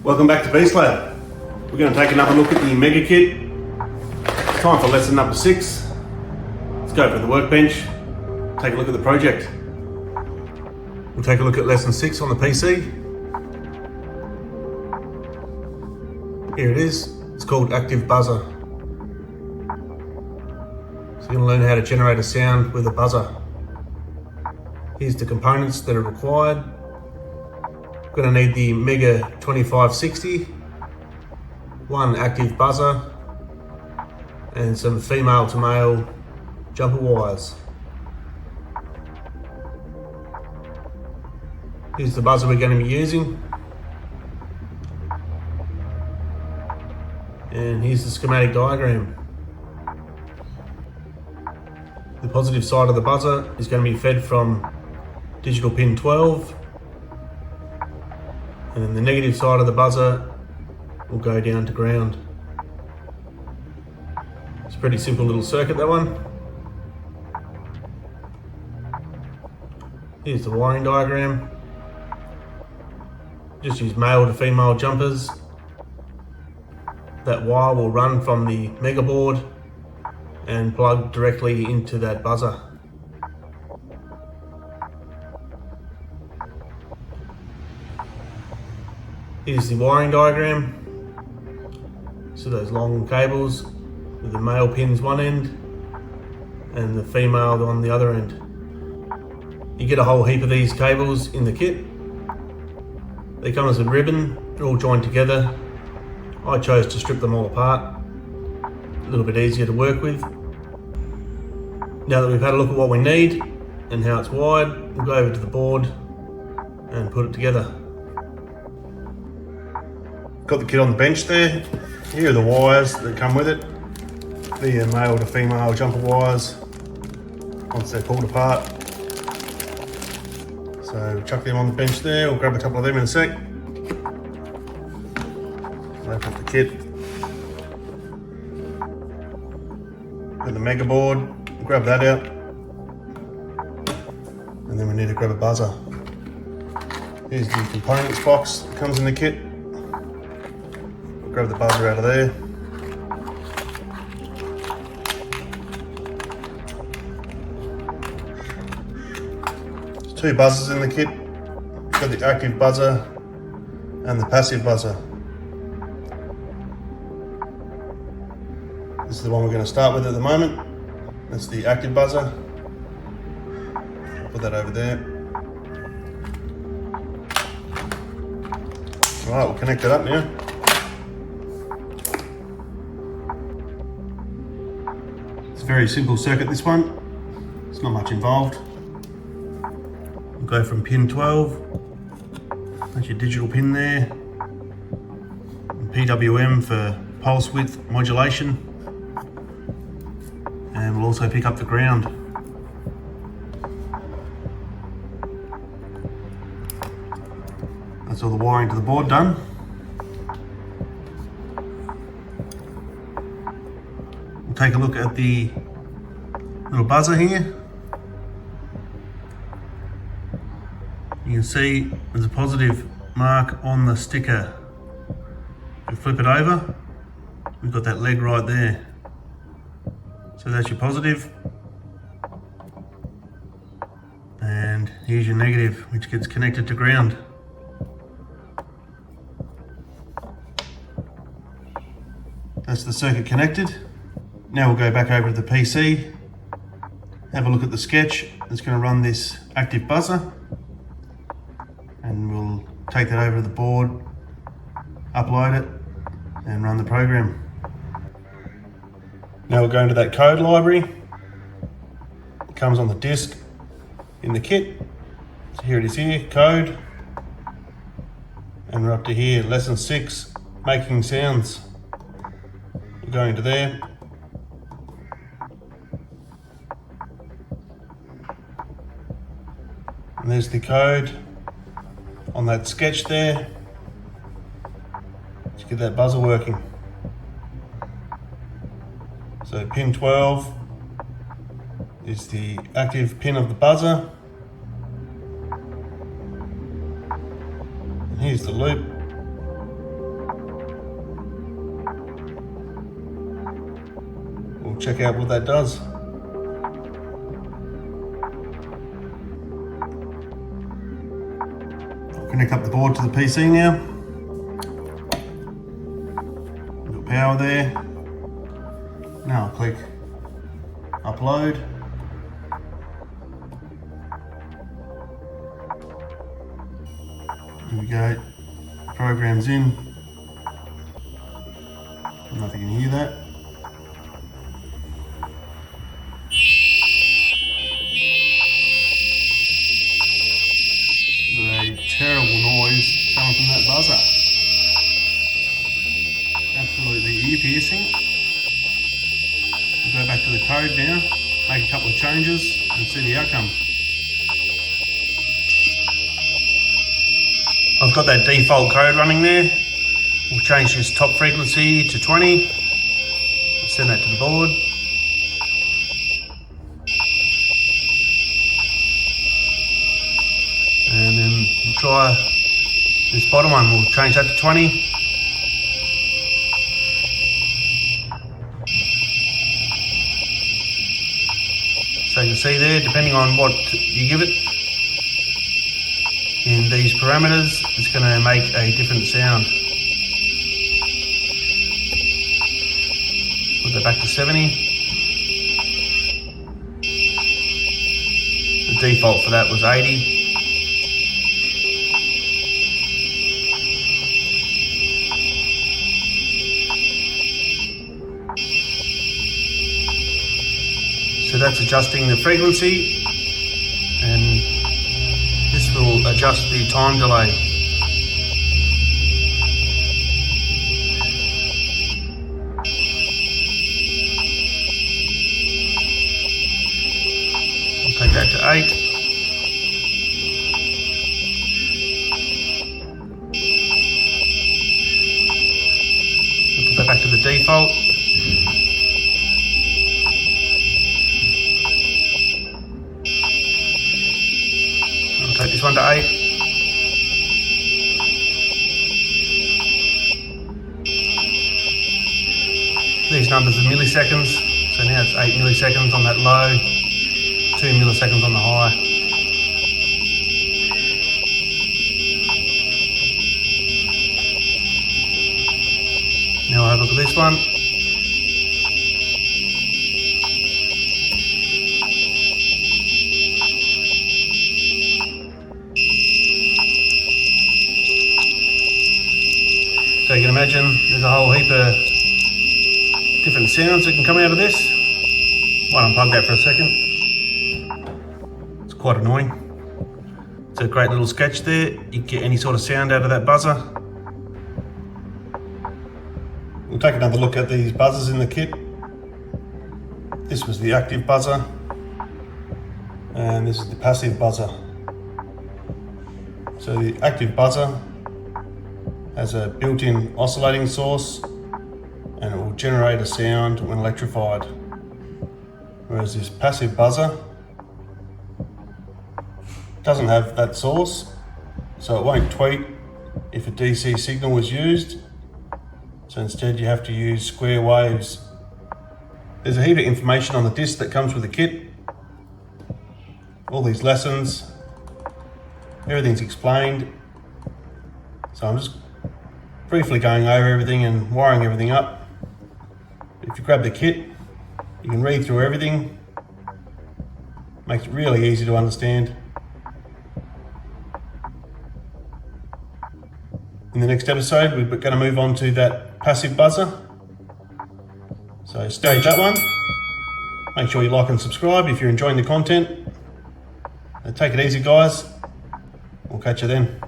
Welcome back to Beast Lab. We're going to take another look at the Mega kit. Time for lesson number 6. Let's go for the workbench, take a look at the project. We'll take a look at lesson 6 on the PC. Here it is. It's called Active Buzzer. So you're going to learn how to generate a sound with a buzzer. Here's the components that are required. We're going to need the Mega 2560, one active buzzer, and some female to male jumper wires. Here's the buzzer we're going to be using. And here's the schematic diagram. The positive side of the buzzer is going to be fed from digital pin 12. And then the negative side of the buzzer will go down to ground. It's a pretty simple little circuit, that one. Here's the wiring diagram. Just use male to female jumpers. That wire will run from the Mega board and plug directly into that buzzer. Here's the wiring diagram. So those long cables with the male pins one end and the female on the other end. You get a whole heap of these cables in the kit. They come as a ribbon, they're all joined together. I chose to strip them all apart. A little bit easier to work with. Now that we've had a look at what we need and how it's wired, we'll go over to the board and put it together. Got the kit on the bench there. Here are the wires that come with it. The male to female jumper wires once they're pulled apart. So chuck them on the bench there. We'll grab a couple of them in a sec. Open up the kit. Got the Mega board. We'll grab that out. And then we need to grab a buzzer. Here's the components box that comes in the kit. Grab the buzzer out of there. There's 2 buzzers in the kit. Got the active buzzer and the passive buzzer. This is the one we're going to start with at the moment. That's the active buzzer. Put that over there. Alright, we'll connect it up now. It's a very simple circuit, this one. It's not much involved. We'll go from pin 12. That's your digital pin there. And PWM for pulse width modulation. And we'll also pick up the ground. That's all the wiring to the board done. We'll take a look at the little buzzer here. You can see there's a positive mark on the sticker. If you flip it over, we've got that leg right there. So that's your positive. And here's your negative, which gets connected to ground. That's the circuit connected. Now we'll go back over to the PC, have a look at the sketch that's going to run this active buzzer, and we'll take that over to the board, upload it, and run the program. Now we'll go into that code library. It comes on the disk in the kit. So here it is here, code. And we're up to here, lesson 6, making sounds. We'll go into there. And there's the code on that sketch there. Let's get that buzzer working. So pin 12 is the active pin of the buzzer. And here's the loop. check out what that does. I'll connect up the board to the PC now. Got power there. Now I'll click upload. Here we go. Program's in. I don't know if you can hear that. A terrible noise coming from that buzzer. Absolutely ear piercing. We'll go back to the code now, make a couple of changes and see the outcome. I've got that default code running there. We'll change this top frequency to 20. Send that to the board. And then we'll try this bottom one. We'll change that to 20. So you can see there, depending on what you give it in these parameters, it's going to make a different sound. Put that back to 70. The default for that was 80. So that's adjusting the frequency, and this will adjust the time delay. I'll take that to 8. I'll put that back to the default. Take this one to 8. These numbers are milliseconds, so now it's 8 milliseconds on that low, 2 milliseconds on the high. Now I'll have a look at this one. So you can imagine there's a whole heap of different sounds that can come out of this. Might unplug that for a second. It's quite annoying. It's a great little sketch there. You can get any sort of sound out of that buzzer. We'll take another look at these buzzers in the kit. This was the active buzzer, and this is the passive buzzer. So the active buzzer has a built-in oscillating source, and it will generate a sound when electrified. Whereas this passive buzzer doesn't have that source, so it won't tweet if a DC signal was used. So instead you have to use square waves. There's a heap of information on the disc that comes with the kit. All these lessons, everything's explained. So I'm just briefly going over everything and wiring everything up. If you grab the kit, you can read through everything. Makes it really easy to understand. In the next episode, we're going to move on to that passive buzzer. So stay that one. Make sure you like and subscribe if you're enjoying the content. Take it easy, guys. We'll catch you then.